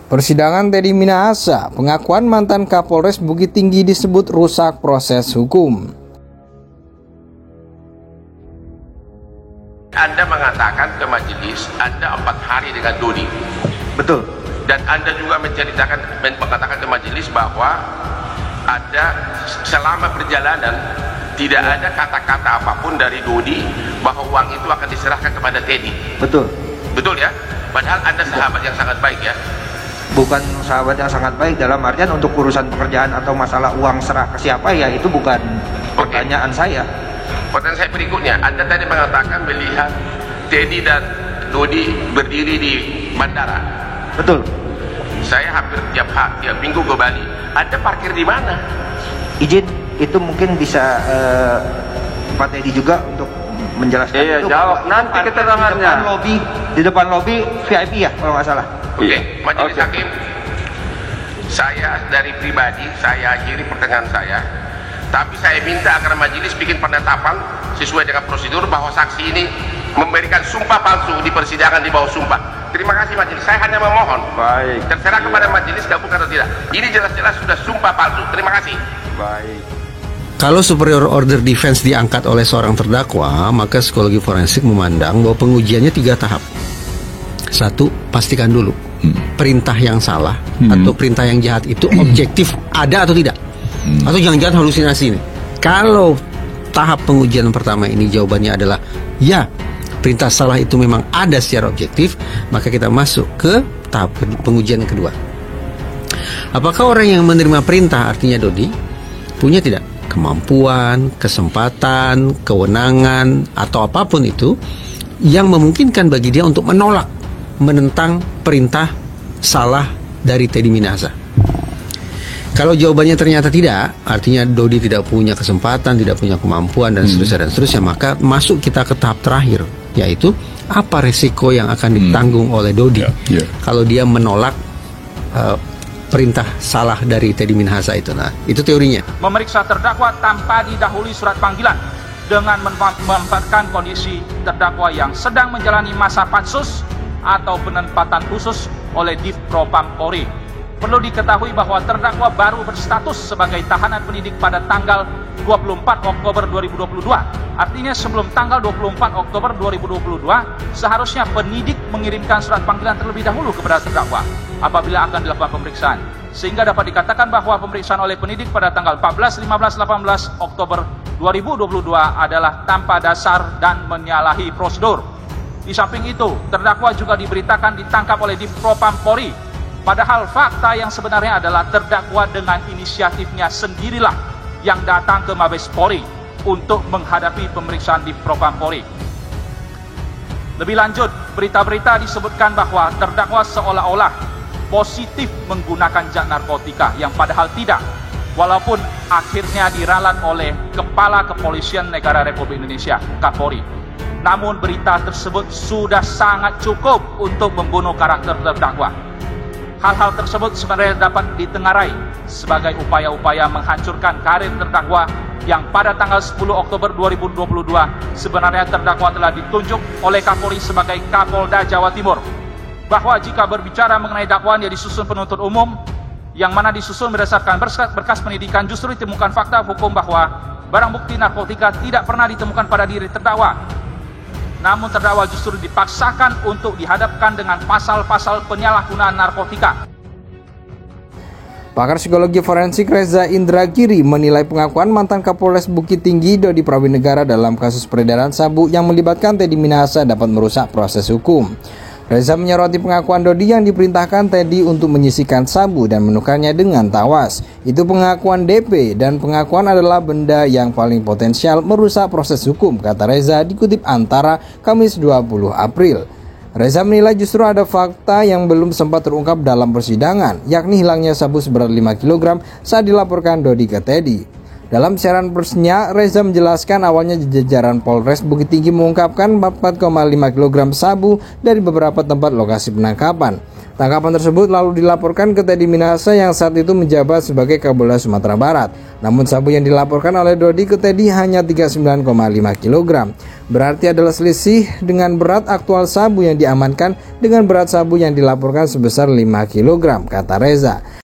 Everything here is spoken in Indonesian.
Persidangan Teddy Minahasa, pengakuan mantan Kapolres Bukit Tinggi disebut rusak proses hukum. Anda mengatakan ke majelis Anda 4 hari dengan Dodi. Betul. Dan Anda juga mengatakan ke majelis bahwa ada selama perjalanan tidak ada kata-kata apapun dari Dodi bahwa uang itu akan diserahkan kepada Teddy. Betul. Betul ya? Padahal Anda sahabat yang sangat baik ya. Bukan sahabat yang sangat baik dalam artian untuk urusan pekerjaan atau masalah uang serah ke siapa ya itu bukan pertanyaan saya. Pertanyaan saya berikutnya, Anda tadi mengatakan melihat Teddy dan Dodi berdiri di bandara. Betul. Saya hampir tiap minggu ke Bali. Anda parkir di mana? Izin itu mungkin bisa Pak Teddy juga untuk menjelaskan. Iya, itu jawab nanti keterangannya. Di depan lobi VIP ya kalau nggak salah. Oke, majelis hakim. Saya dari pribadi saya akhiri pertanyaan saya. Tapi saya minta agar majelis bikin penetapan sesuai dengan prosedur bahwa saksi ini memberikan sumpah palsu di persidangan di bawah sumpah. Terima kasih majelis. Saya hanya memohon. Baik. Terserah kepada majelis gabung atau tidak. Ini jelas-jelas sudah sumpah palsu. Terima kasih. Baik. Kalau superior order defense diangkat oleh seorang terdakwa, maka psikologi forensik memandang bahwa pengujiannya 3 tahap. 1, pastikan dulu perintah yang salah atau perintah yang jahat itu objektif ada atau tidak, atau jangan-jangan halusinasi nih. Kalau tahap pengujian pertama ini jawabannya adalah ya, perintah salah itu memang ada secara objektif, maka kita masuk ke tahap pengujian yang kedua. Apakah orang yang menerima perintah, artinya Dodi, punya tidak kemampuan, kesempatan, kewenangan atau apapun itu yang memungkinkan bagi dia untuk menentang perintah salah dari Teddy Minahasa. Kalau jawabannya ternyata tidak, artinya Dodi tidak punya kesempatan, tidak punya kemampuan dan seterusnya, maka masuk kita ke tahap terakhir, yaitu apa resiko yang akan ditanggung oleh Dodi kalau dia menolak perintah salah dari Teddy Minahasa itu. Nah, itu teorinya. Memeriksa terdakwa tanpa didahului surat panggilan dengan memanfaatkan kondisi terdakwa yang sedang menjalani masa pansus atau penempatan khusus oleh Div Propam Polri. Perlu diketahui bahwa terdakwa baru berstatus sebagai tahanan penyidik pada tanggal 24 Oktober 2022. Artinya sebelum tanggal 24 Oktober 2022, seharusnya penyidik mengirimkan surat panggilan terlebih dahulu kepada terdakwa apabila akan dilakukan pemeriksaan. Sehingga dapat dikatakan bahwa pemeriksaan oleh penyidik pada tanggal 14, 15, 18 Oktober 2022 adalah tanpa dasar dan menyalahi prosedur. Di samping itu, terdakwa juga diberitakan ditangkap oleh Div Propam Polri. Padahal fakta yang sebenarnya adalah terdakwa dengan inisiatifnya sendirilah yang datang ke Mabes Polri untuk menghadapi pemeriksaan Div Propam Polri. Lebih lanjut, berita-berita disebutkan bahwa terdakwa seolah-olah positif menggunakan zat narkotika yang padahal tidak, walaupun akhirnya diralat oleh Kepala Kepolisian Negara Republik Indonesia, Kapolri. Namun berita tersebut sudah sangat cukup untuk membunuh karakter terdakwa. Hal-hal tersebut sebenarnya dapat ditengarai sebagai upaya-upaya menghancurkan karir terdakwa yang pada tanggal 10 Oktober 2022 sebenarnya terdakwa telah ditunjuk oleh Kapolri sebagai Kapolda Jawa Timur. Bahwa jika berbicara mengenai dakwaan yang disusun penuntut umum, yang mana disusun berdasarkan berkas penyidikan, justru ditemukan fakta hukum bahwa barang bukti narkotika tidak pernah ditemukan pada diri terdakwa. Namun terdakwa justru dipaksakan untuk dihadapkan dengan pasal-pasal penyalahgunaan narkotika. Pakar psikologi forensik Reza Indragiri menilai pengakuan mantan Kapolres Bukit Tinggi Dodi Prawinegara dalam kasus peredaran sabu yang melibatkan Teddy Minahasa dapat merusak proses hukum. Reza menyoroti pengakuan Dodi yang diperintahkan Teddy untuk menyisihkan sabu dan menukarnya dengan tawas. Itu pengakuan DP dan pengakuan adalah benda yang paling potensial merusak proses hukum, kata Reza dikutip Antara Kamis 20 April. Reza menilai justru ada fakta yang belum sempat terungkap dalam persidangan, yakni hilangnya sabu seberat 5 kg saat dilaporkan Dodi ke Teddy. Dalam siaran persnya, Reza menjelaskan awalnya jajaran Polres Bukit Tinggi mengungkapkan 4,5 kg sabu dari beberapa tempat lokasi penangkapan. Tangkapan tersebut lalu dilaporkan ke Teddy Minahasa yang saat itu menjabat sebagai Kapolda Sumatera Barat. Namun sabu yang dilaporkan oleh Dodi ke Teddy hanya 39,5 kg. Berarti adalah selisih dengan berat aktual sabu yang diamankan dengan berat sabu yang dilaporkan sebesar 5 kg, kata Reza.